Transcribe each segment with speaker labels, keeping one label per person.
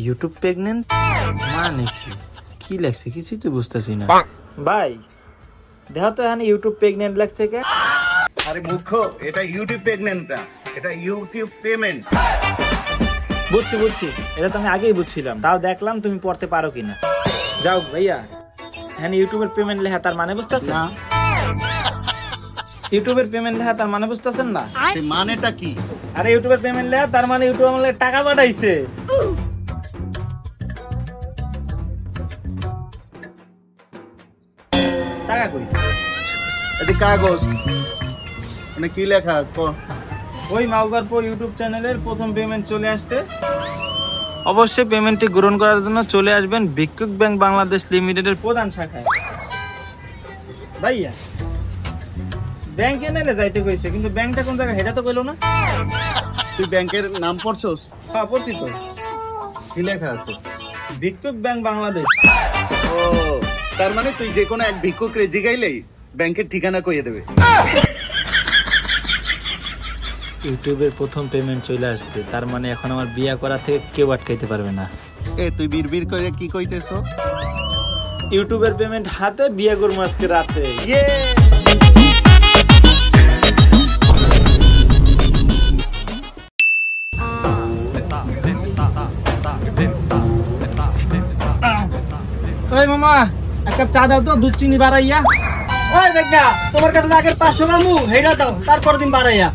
Speaker 1: YouTube pregnant মানে কি লাগছে কিছুই তো বুঝতেছি না
Speaker 2: ভাই দেখো তো এখানে ইউটিউব প্রেগনেন্ট লাগছে কে?
Speaker 3: আরে মূর্খ, এটা ইউটিউব প্রেগনেন্ট না, এটা ইউটিউব পেমেন্ট।
Speaker 2: বুঝছি এটা তো আমি আগেই বুঝছিলাম, তাও দেখলাম তুমি পড়তে পারো কিনা। যাও ভাইয়া, এখানে ইউটিউবের পেমেন্ট লেখা তার মানে বুঝতেছেন না? ইউটিউবের পেমেন্ট লেখা তার মানে বুঝতেছেন না?
Speaker 3: সেই মানেটা কি?
Speaker 2: আরে ইউটিউবের পেমেন্ট লেখা তার মানে ইউটিউব আমাকে টাকা পাঠাইছে। টাকা কই?
Speaker 3: এটি কাগজ, মানে কি লেখা?
Speaker 2: ওই মাউবার পর ইউটিউব চ্যানেলের প্রথম পেমেন্ট চলে আসছে। অবশ্যই পেমেন্টটি গ্রহণ করার জন্য চলে আসবেন ভিক্ষুক ব্যাংক বাংলাদেশ লিমিটেডের প্রধান শাখায়। ভাইয়া ব্যাংকে নেলে যাইতে কইছে, কিন্তু ব্যাংকটা কোন জায়গায় সেটা তো কইলো না।
Speaker 3: তুই ব্যাংকের নাম পড়ছস?
Speaker 2: হ্যাঁ পড়ছি তো।
Speaker 3: কি লেখা আছে?
Speaker 2: ভিক্ষুক ব্যাংক বাংলাদেশ।
Speaker 3: ও, তার মানে তুই যে কোনো এক ভিক্ষুকরে জিগাইলেই ব্যাংকের ঠিকানা কইয়ে দেবে।
Speaker 2: ইউটিউবের প্রথম পেমেন্ট চলে আসছে, তার মানে এখন আমার বিয়া করা থেকে কেউ আটকাইতে পারবে না।
Speaker 3: এ তুই বিড়বিড় করে কি কইতেছ?
Speaker 2: ইউটিউবের পেমেন্ট হাতে, বিয়া করবো আজকে রাতে। ইয়ে ওই মামা, এক কাপ চা দাও তো, দুধ চিনি বাড়াইয়া।
Speaker 4: ওই বেগনা, তোমার কাছে আগের 500 মামু হেডা দাও, তারপর দিন বাড়াইয়া।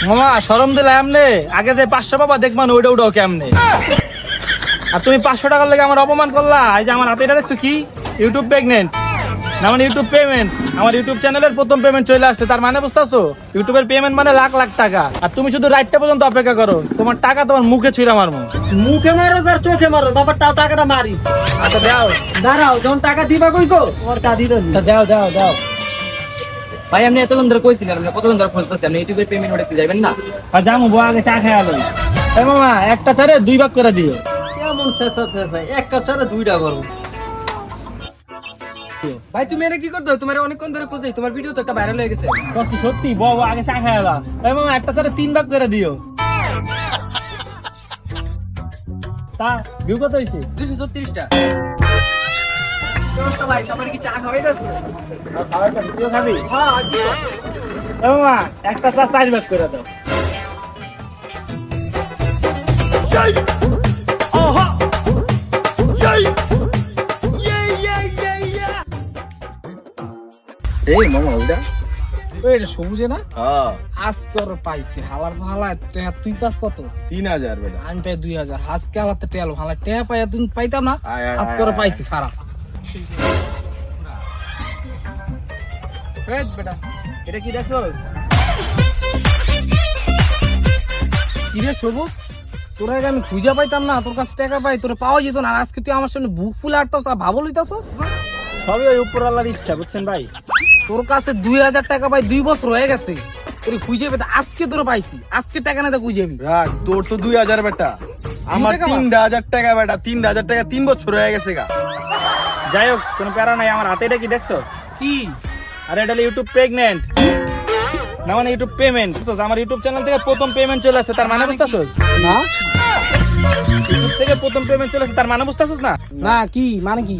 Speaker 2: মামা শরম দিলে আমনে, আগে যে 500 পাবা দেখবান ওইটা উঠাও কেমনে। আর তুমি 500 টাকার লেগে আমার অপমান করলা। এই যে আমার হাতে এটা দেখছো কি? ইউটিউব প্রেগনেন্ট না, মানে ইউটিউব পেমেন্ট। আমার ইউটিউব চ্যানেলের প্রথম পেমেন্ট চলে আসছে, তার মানে বুঝতেছো? ইউটিউবের পেমেন্ট মানে লাখ লাখ টাকা। আর তুমি শুধু রাইটটা পর্যন্ত অপেক্ষা করো, তোমার টাকা তোমার মুখে ছুঁড়া মারবো।
Speaker 4: মুখে মারো আর চোখে মারো, বাবার তাও টাকাটা মারি।
Speaker 2: আচ্ছা দাও,
Speaker 4: দাঁড়াও, যখন টাকা দিবা কইতো তোমার চা দিতে দিই।
Speaker 2: দাও দাও দাও। ভাই আপনি এতক্ষণ ধরে কইছিলেন, আপনি কতক্ষণ ধরে খুঁজতেছেন, আপনি ইউটিউবের পেমেন্ট উঠাতে যাবেন না? আর যাবো বউ, আগে চা খেয়ে আলো। এই মামা একটা চারে 2 ভাগ করে দিও।
Speaker 4: কেমন শেষা এক কাপ চারে 2টা করবো। ভাই তুমি এটা কি করছো? তোমার অনেকক্ষণ ধরে খুঁজছি, তোমার ভিডিও তো একটা ভাইরাল হয়ে গেছে।
Speaker 2: সত্যি বউ, আগে চা খেয়ে আলো। এই মামা একটা চারে 3 ভাগ করে দিও। তা ভিউ কত হয়েছে?
Speaker 4: 236টা। ভাই সবার কি চা খাওয়াই যাচ্ছে?
Speaker 2: খাবি?
Speaker 4: হ্যাঁ।
Speaker 2: এই মামা একটা চা 4 ভাগ করে দাও।
Speaker 4: এই মামা ওইটা ওইটা সবুজে না?
Speaker 3: হ্যাঁ,
Speaker 4: আজকে পাইছি হালার ভালা। তুই পাস কত?
Speaker 3: 3000 বেটা।
Speaker 4: আমি পাই 2000। আজকে আলাদা টেল ভালা টেয়া পাই, তুই পাইতাম না।
Speaker 3: আয়, আয়,
Speaker 4: আজকে
Speaker 3: আয়,
Speaker 4: পাইছি খারাপ।
Speaker 2: বেটা এটা কি দেখছো?
Speaker 4: কি রে সবুজ, তোরা আমি খুঁজে পাইতাম না, তোর কাছে টাকা পাই, তোরা পাওয়া যেত না। আজকে তুই আমার সামনে বুক ফুলে আটতাস আর ভাবো লইতাছস।
Speaker 2: সবই ওই উপরওয়ালার ইচ্ছা, বুঝছেন ভাই?
Speaker 4: তোর কাছে 2000 টাকা পাই 2 বছর হয়ে গেছে, তোর খুঁজে পেতে আজকে তোরা পাইছি। আজকে টাকা না তো খুঁজে আমি
Speaker 5: রাখ, তোর তো 2000 বেটা, আমার 3000 টাকা বেটা। 3000 টাকা 3 বছর হয়ে গেছে গা।
Speaker 2: যাই হোক, কোনো প্যারা নাই। আমার হাতে এটা কি দেখছো?
Speaker 4: কি?
Speaker 2: আরে এটা ইউটিউব প্রেগনেন্ট না, মানে ইউটিউব পেমেন্ট। আমার ইউটিউব চ্যানেল থেকে প্রথম পেমেন্ট চলে আসছে, তার মানে বুঝতেছস
Speaker 4: না?
Speaker 2: ইউটিউব থেকে প্রথম পেমেন্ট চলে আসছে, তার মানে বুঝতেছস না?
Speaker 4: না কি মানে? কি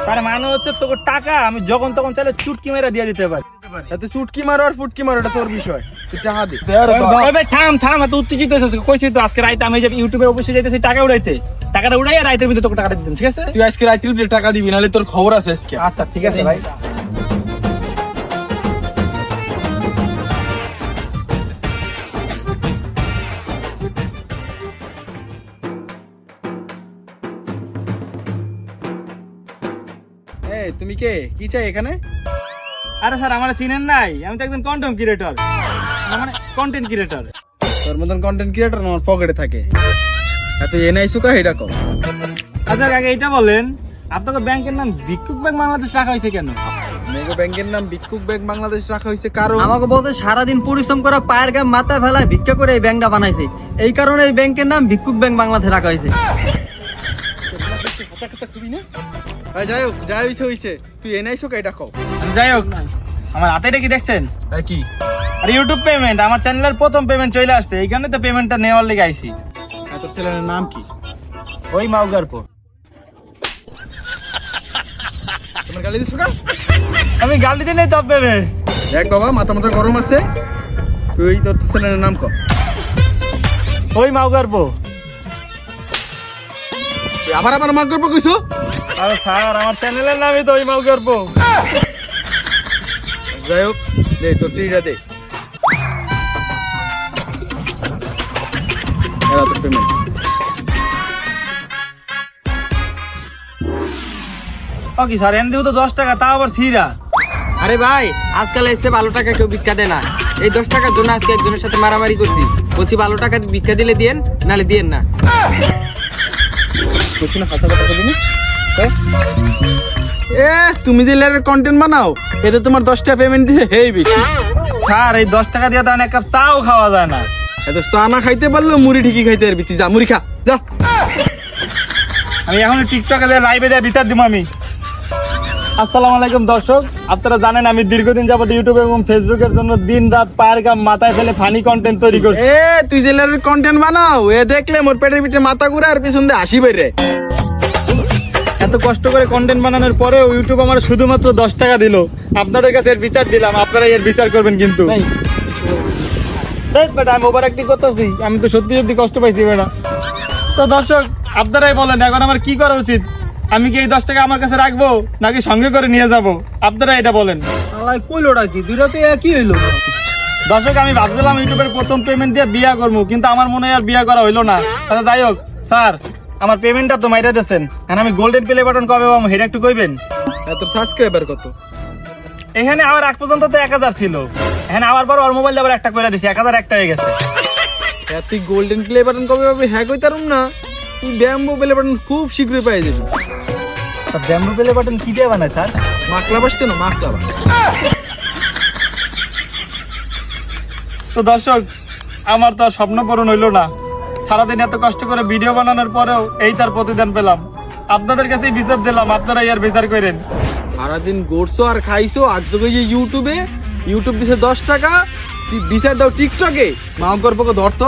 Speaker 2: তার মানে হচ্ছে তোকে টাকা আমি যখন তখন চাইলে চুটকি মেরে দিয়ে দিতে পারি।
Speaker 5: এত সুটকি মারো আর ফুটকি মারো, এটা তোর বিষয়। তুই টাকা দে।
Speaker 2: ওই ভাই থাম, এত উত্তেজিত হয়েছিস। কইছি তো আজকে রাইতে আমি যে ইউটিউবের অফিসে যাইতেছি টাকা উড়াইতে, টাকাটা উড়াইয়া রাইতের ভিতরে তোকে টাকাটা দিতাম, ঠিক আছে?
Speaker 5: তুই আজকে রাত্রি টাকা দিবি, নাহলে তোর খবর আছে আজকে।
Speaker 2: আচ্ছা ঠিক আছে ভাই।
Speaker 5: এই তুমি কে? কি চাই এখানে?
Speaker 2: আরে স্যার আমার চিনেন নাই? আমি তো একজন কন্টেন্ট ক্রিয়েটর, মানে কন্টেন্ট ক্রিয়েটর।
Speaker 5: তোর মতন কন্টেন্ট ক্রিয়েটর আমার পকেটে থাকে। এত এনআই সুকা এটা কও।
Speaker 2: আচ্ছা আগে এটা বলেন, আপনাদের ব্যাংকের নাম ভিক্ষুক ব্যাংক বাংলাদেশ রাখা হয়েছে কেন?
Speaker 5: মেগো ব্যাংকের নাম ভিক্ষুক ব্যাংক বাংলাদেশ রাখা হয়েছে কারণ
Speaker 4: আমাকে বলতে সারাদিন পরিশ্রম করা পায়ের গাম মাথায় ফেলায় ভিক্ষা করে এই ব্যাংকটা বানাইছে। এই কারণে এই ব্যাংকের নাম ভিক্ষুক ব্যাংক বাংলাদেশ রাখা হয়েছে।
Speaker 5: যাই হোক, যা হয়েছে, তুই এনআই সুকা এটা কও।
Speaker 2: যাই হোক, আমার হাতে এটা কি দেখছেন?
Speaker 5: কি?
Speaker 2: আর ইউটিউব পেমেন্ট, আমার চ্যানেলের প্রথম পেমেন্ট চলে আসছে, এইখানে তো পেমেন্টটা নেওয়ার লেগে আইছি।
Speaker 5: তোর ছেলের নাম কি?
Speaker 2: ওই মাউগার পো।
Speaker 5: তোমার গালি দিছো কা?
Speaker 2: আমি গালি দিই নাই তো আপনারে।
Speaker 5: দেখ বাবা, মাথা মাথা গরম আছে, তুই তোর চ্যানেলের নাম কর।
Speaker 2: ওই মাউগার পো।
Speaker 5: তুই আবার আবার মাগ করবো কইছো?
Speaker 2: আরে স্যার, আমার চ্যানেলের নামই তো ওই মাউগার পো।
Speaker 5: যাই হোক, দে তোর চিঠিটা দে। এরা তোর পেমেন্ট।
Speaker 2: ও কি স্যার, এনে দিও তো 10 টাকা, তাও আবার ছিড়া।
Speaker 1: আরে ভাই, আজকাল এসে ভালো টাকা কেউ ভিক্ষা দেয় না। এই 10 টাকার জন্য আজকে একজনের সাথে মারামারি করছি। বলছি ভালো টাকা ভিক্ষা দিলে দিয়েন, নালে দিয়েন না।
Speaker 5: বলছি না হাসা কথা বলি না? এ তুমি দিলে কন্টেন্ট বানাও, এতে তোমার 10 টাকা পেমেন্ট দিছে হেই বেশি।
Speaker 2: স্যার, এই 10 টাকা দিয়ে তো এক কাপ চাও খাওয়া যায় না।
Speaker 5: এত চা না খাইতে পারলো মুড়ি ঠিকই খাইতে পারবি। তুই যা মুড়ি খা, যা।
Speaker 2: আমি এখন টিকটকে দিয়ে লাইভে দিয়ে বিচার দিব আমি। আসসালামু আলাইকুম দর্শক, আপনারা জানেন আমি দীর্ঘদিন যাবত ইউটিউব এবং ফেসবুকের জন্য দিন রাত পায়ের কাম মাথায় ফেলে ফানি কন্টেন্ট তৈরি করছি।
Speaker 5: এ তুই জেলার কন্টেন্ট বানাও, এ দেখলে মোর পেটের পিঠে মাথা ঘুরে আর পিছন দিয়ে হাসি বেরে।
Speaker 2: এত কষ্ট করে কন্টেন্ট বানানোর পরেও ইউটিউব আমার শুধুমাত্র 10 টাকা দিল। আপনাদের কাছে এর বিচার দিলাম, আপনারা এর বিচার করবেন কিন্তু। বেটা, আমি ওভার অ্যাক্টিং করতেছি, আমি তো সত্যি সত্যি কষ্ট পাইছি বেটা। তো দর্শক, আপনারাই বলেন এখন আমার কি করা উচিত? আমি কি এই 10 টাকা আমার কাছে রাখবো নাকি সঙ্গে করে নিয়ে যাব? আপনারা এটা বলেন।
Speaker 4: আলাই কইলোটা কি, দুইটা তো একই হইলো।
Speaker 2: দর্শক, আমি ভাবছিলাম ইউটিউবের প্রথম পেমেন্ট দিয়ে বিয়া করবো, কিন্তু আমার মনে হয় আর বিয়া করা হইলো না। আচ্ছা যাই হোক, স্যার আমার পেমেন্টটা তো মাইরা দিয়েছেন, এখন আমি গোল্ডেন প্লে বাটন কবে পাবো সেটা একটু কইবেন।
Speaker 5: তোর সাবস্ক্রাইবার কত?
Speaker 2: এখানে আমার আগ পর্যন্ত তো 1000 ছিল, এখানে আবার পর ওর মোবাইল আবার একটা করে দিছি, 1001 হয়ে গেছে।
Speaker 5: তুই গোল্ডেন প্লে বাটন কবে পাবি হ্যাঁ কইতারুম না, তুই ব্যাম্বো প্লে বাটন খুব শীঘ্রই পাই যাবি।
Speaker 2: ব্যাম্বু প্লে বাটন কি দিয়ে বানায় স্যার?
Speaker 5: মাকলা বাসছে না, মাকলা বাস।
Speaker 2: তো দর্শক, আমার তো আর স্বপ্ন পূরণ হইলো না। সারাদিন এত কষ্ট করে ভিডিও বানানোর পরেও এই তার প্রতিদান পেলাম। আপনাদের কাছেই বিচার দিলাম, আপনারা ইয়ার বিচার করেন।
Speaker 5: সারাদিন গড়ছো আর খাইছো, আর যে ইউটিউবে ইউটিউব দিছে 10 টাকা, বিচার দাও টিকটকে। মাও গর্বকে ধরতো।